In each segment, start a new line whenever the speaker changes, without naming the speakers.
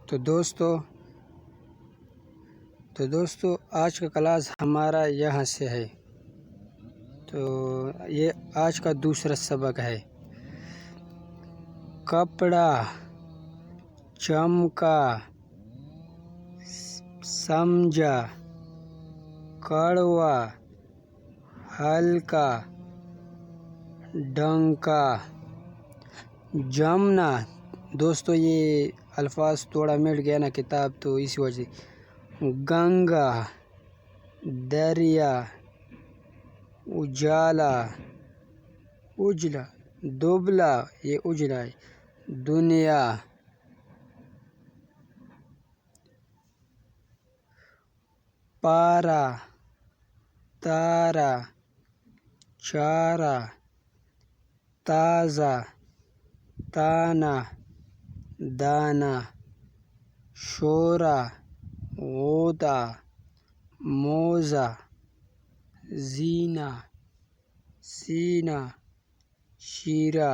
تو دوستو آج کا کلاس ہمارا یہاں سے ہے۔ تو یہ آج کا دوسرا سبق ہے۔ کپڑا، چمکا، سمجھا، کڑوا، ہلکا، ڈنکا، جمنا۔ دوستو یہ الفاظ تھوڑا مٹ گیا نا کتاب، تو اسی وجہ گنگا، دریا، اجالا، اجلا، دبلا، یہ اجلا ہے، دنیا، پارا، تارا، چارا، تازہ، تانا، دانا، شورا، غوطہ، موزہ، زینہ، سینہ، شیرہ،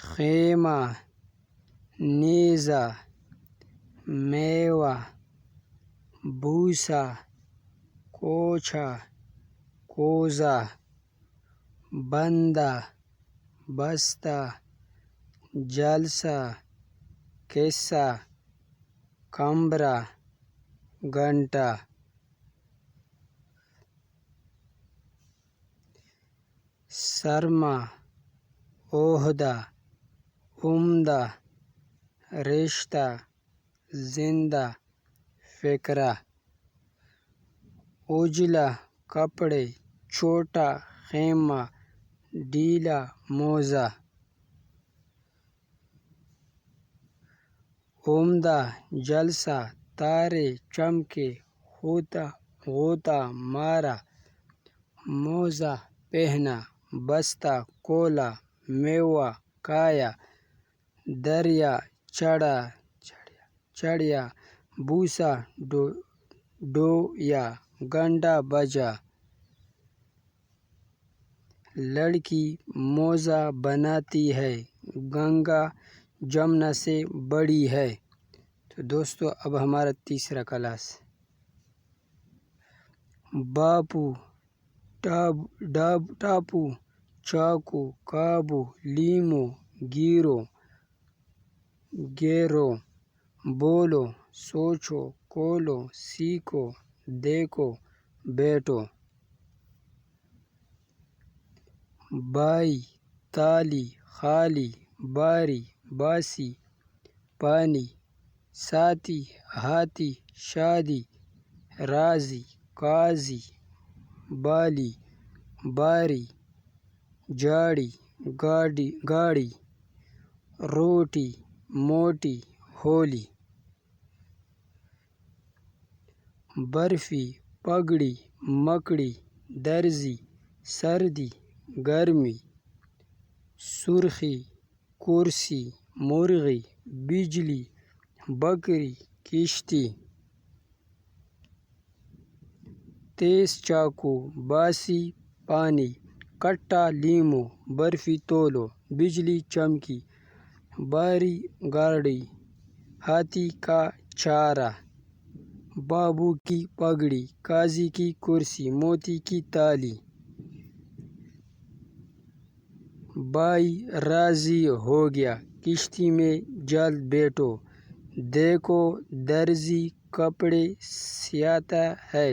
خیمہ، نیزہ، میوہ، بوسہ، کوچھا، کوزہ، بندہ، بستہ، جلسہ، قصہ، کمرہ، گھنٹہ۔ سرما، عہدہ، عمدہ، رشتہ، زندہ، فقرہ۔ اجلا، کپڑے، چھوٹا، خیمہ، ڈھیلا، موزہ۔ عمدہ، جلسہ، تارے، چمکے، غوطہ مارا، موزہ پہنا، بستہ کھولا، میوہ کھایا، دریا چڑھا، بوسہ ڈویا، گھنٹہ بجا۔ لڑکی موزہ بناتی ہے، گنگا جمنا سے بڑی ہے۔ تو دوستو اب ہمارا تیسرا کلاس۔ باپو، ٹاپو، چاقو، کابو، لیمو، گیرو، بولو، سوچو، کھولو، سیکھو، دیکھو، بیٹھو۔ بائی، تالی، خالی، باری، باسی، پانی، ساتھی، ہاتھی، شادی، راضی، قاضی، بالی، باری، جھاڑی، گاڑی، روٹی، موٹی، ہولی۔ برفی، پگڑی، مکڑی، درزی، سردی، گرمی، سرخی، کرسی، مرغی، بجلی، بکری، کشتی۔ تیز چاقو، باسی پانی، کھٹا لیمو، برفی تولو، بجلی چمکی، باری گاڑی، ہاتھی کا چارہ، بابو کی پگڑی، قاضی کی کرسی، موتی کی تالی۔ بھائی راضی ہو گیا، کشتی میں جلد بیٹھو، دیکھو درزی کپڑے سیاتا ہے،